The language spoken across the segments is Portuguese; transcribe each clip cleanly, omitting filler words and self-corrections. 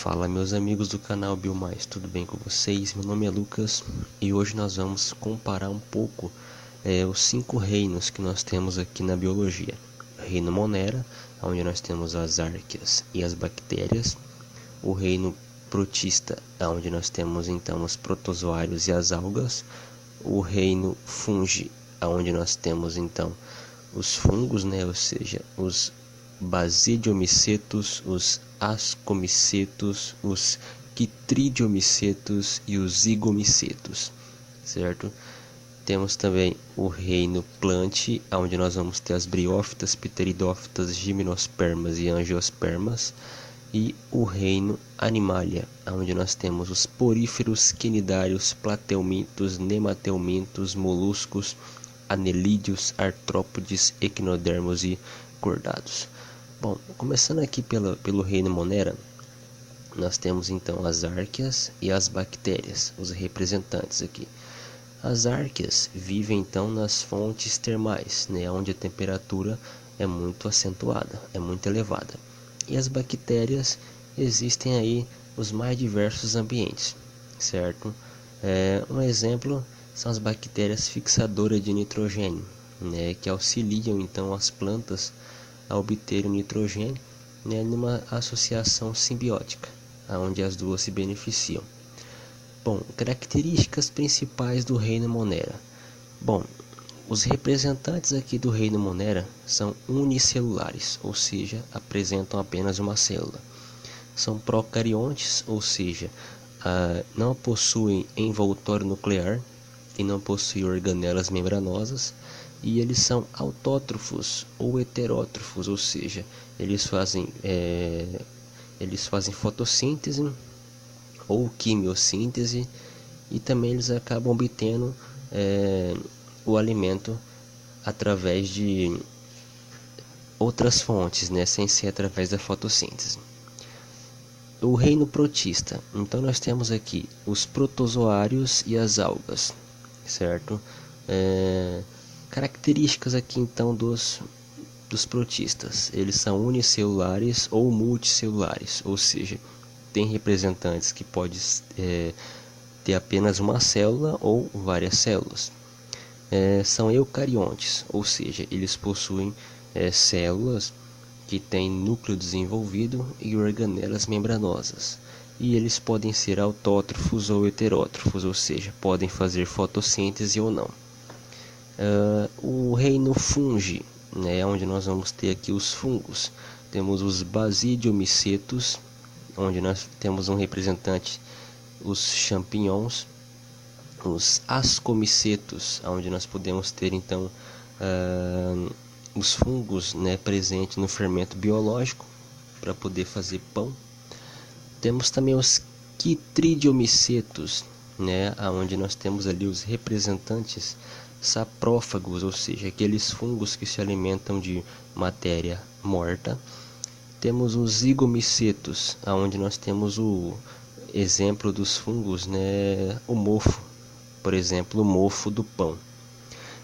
Fala meus amigos do canal Biomais, tudo bem com vocês? Meu nome é Lucas e hoje nós vamos comparar um pouco os 5 reinos que nós temos aqui na biologia. O reino Monera, onde nós temos as arqueias e as bactérias. O reino Protista, onde nós temos então os protozoários e as algas. O reino Fungi, onde nós temos então os fungos, ou seja, os basidiomicetos, os ascomicetos, os quitridiomicetos e os zigomicetos, certo? Temos também o reino Plant, onde nós vamos ter as briófitas, pteridófitas, gimnospermas e angiospermas, e o reino Animalia, onde nós temos os poríferos, quinidários, plateumintos, nematelmintos, moluscos, anelídeos, artrópodes, equinodermos e cordados. Bom, começando aqui pelo reino Monera, nós temos então as arqueias e as bactérias, os representantes aqui. As arqueias vivem então nas fontes termais, onde a temperatura é muito acentuada, é muito elevada. E as bactérias existem aí os mais diversos ambientes, certo? Um exemplo são as bactérias fixadoras de nitrogênio, que auxiliam então as plantas a obter o nitrogênio, numa associação simbiótica, onde as duas se beneficiam. Bom, características principais do reino Monera. Bom, os representantes aqui do reino Monera são unicelulares, ou seja, apresentam apenas uma célula. São procariontes, ou seja, não possuem envoltório nuclear e não possuem organelas membranosas. E eles são autótrofos ou heterótrofos, ou seja, eles fazem fotossíntese ou quimiossíntese, e também eles acabam obtendo o alimento através de outras fontes, sem ser através da fotossíntese. O reino protista, então nós temos aqui os protozoários e as algas, certo? Características aqui então dos protistas: eles são unicelulares ou multicelulares, ou seja, tem representantes que podem ter apenas uma célula ou várias células. São eucariontes, ou seja, eles possuem células que têm núcleo desenvolvido e organelas membranosas. E eles podem ser autótrofos ou heterótrofos, ou seja, podem fazer fotossíntese ou não. O reino Fungi, onde nós vamos ter aqui os fungos. Temos os basidiomicetos, onde nós temos um representante, os champignons. Os ascomicetos, onde nós podemos ter então os fungos, presentes no fermento biológico para poder fazer pão. Temos também os quitridiomicetos, onde nós temos ali os representantes saprófagos, ou seja, aqueles fungos que se alimentam de matéria morta. Temos os zigomicetos, onde nós temos o exemplo dos fungos, o mofo, por exemplo, o mofo do pão.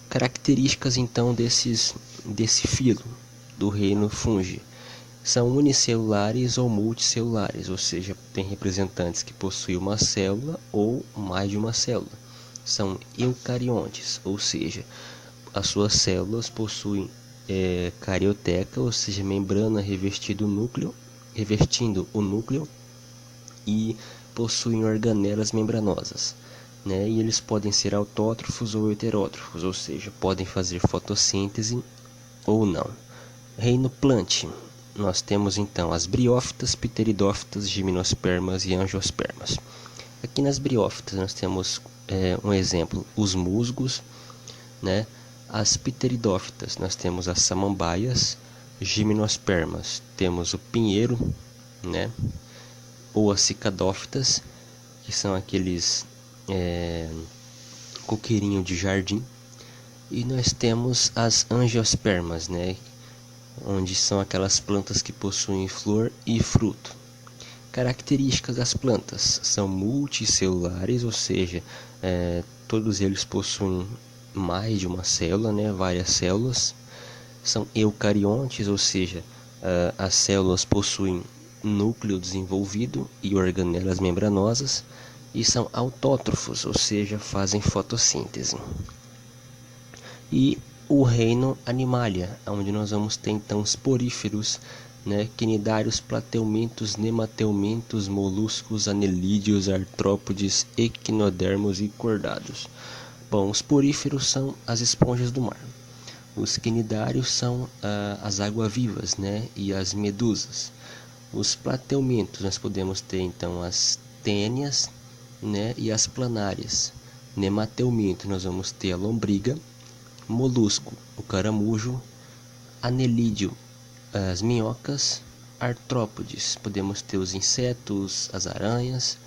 Características então desse filo do reino Fungi: são unicelulares ou multicelulares, ou seja, tem representantes que possuem uma célula ou mais de uma célula. São eucariontes, ou seja, as suas células possuem carioteca, ou seja, membrana revestindo o núcleo, e possuem organelas membranosas, e eles podem ser autótrofos ou heterótrofos, ou seja, podem fazer fotossíntese ou não. Reino Plant, nós temos então as briófitas, pteridófitas, gimnospermas e angiospermas. Aqui nas briófitas nós temos um exemplo, os musgos, As pteridófitas nós temos as samambaias. Gimnospermas temos o pinheiro, ou as cicadófitas, que são aqueles coqueirinho de jardim. E nós temos as angiospermas, onde são aquelas plantas que possuem flor e fruto. Características das plantas: são multicelulares, ou seja, todos eles possuem mais de uma célula, várias células. São eucariontes, ou seja, as células possuem núcleo desenvolvido e organelas membranosas, e são autótrofos, ou seja, fazem fotossíntese. E o reino Animalia, onde nós vamos ter então os poríferos, né, quinidários, plateumintos, nemateumintos, moluscos, anelídeos, artrópodes, equinodermos e cordados. Bom, os poríferos são as esponjas do mar. Os quinidários são as água-vivas, né, e as medusas. Os plateumintos, nós podemos ter então as tênias, né, e as planárias. Nemateuminto, nós vamos ter a lombriga. Molusco, o caramujo. Anelídeo, as minhocas. Artrópodes, podemos ter os insetos, as aranhas.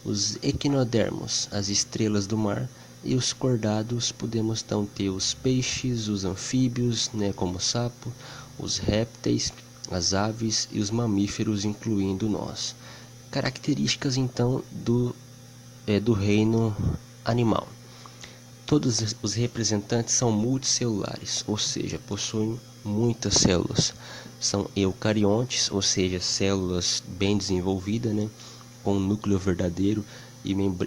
Os equinodermos, as estrelas do mar. E os cordados, podemos então ter os peixes, os anfíbios, né, como o sapo, os répteis, as aves e os mamíferos, incluindo nós. Características então do reino animal. Todos os representantes são multicelulares, ou seja, possuem muitas células. São eucariontes, ou seja, células bem desenvolvidas, né, com núcleo verdadeiro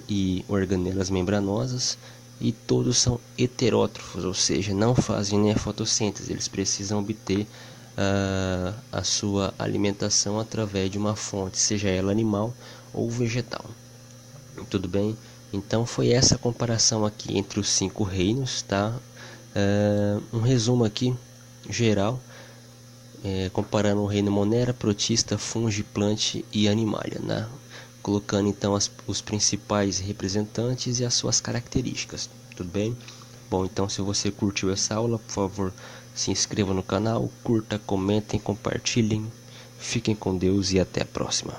e organelas membranosas. E todos são heterótrofos, ou seja, não fazem, né, fotossíntese. Eles precisam obter a sua alimentação através de uma fonte, seja ela animal ou vegetal. Tudo bem? Então foi essa comparação aqui entre os 5 reinos, tá? Um resumo aqui geral, comparando o reino Monera, Protista, Fungi, Plant e Animalia, né? Colocando então os principais representantes e as suas características. Tudo bem? Bom, então se você curtiu essa aula, por favor, se inscreva no canal, curta, comentem, compartilhem. Fiquem com Deus e até a próxima.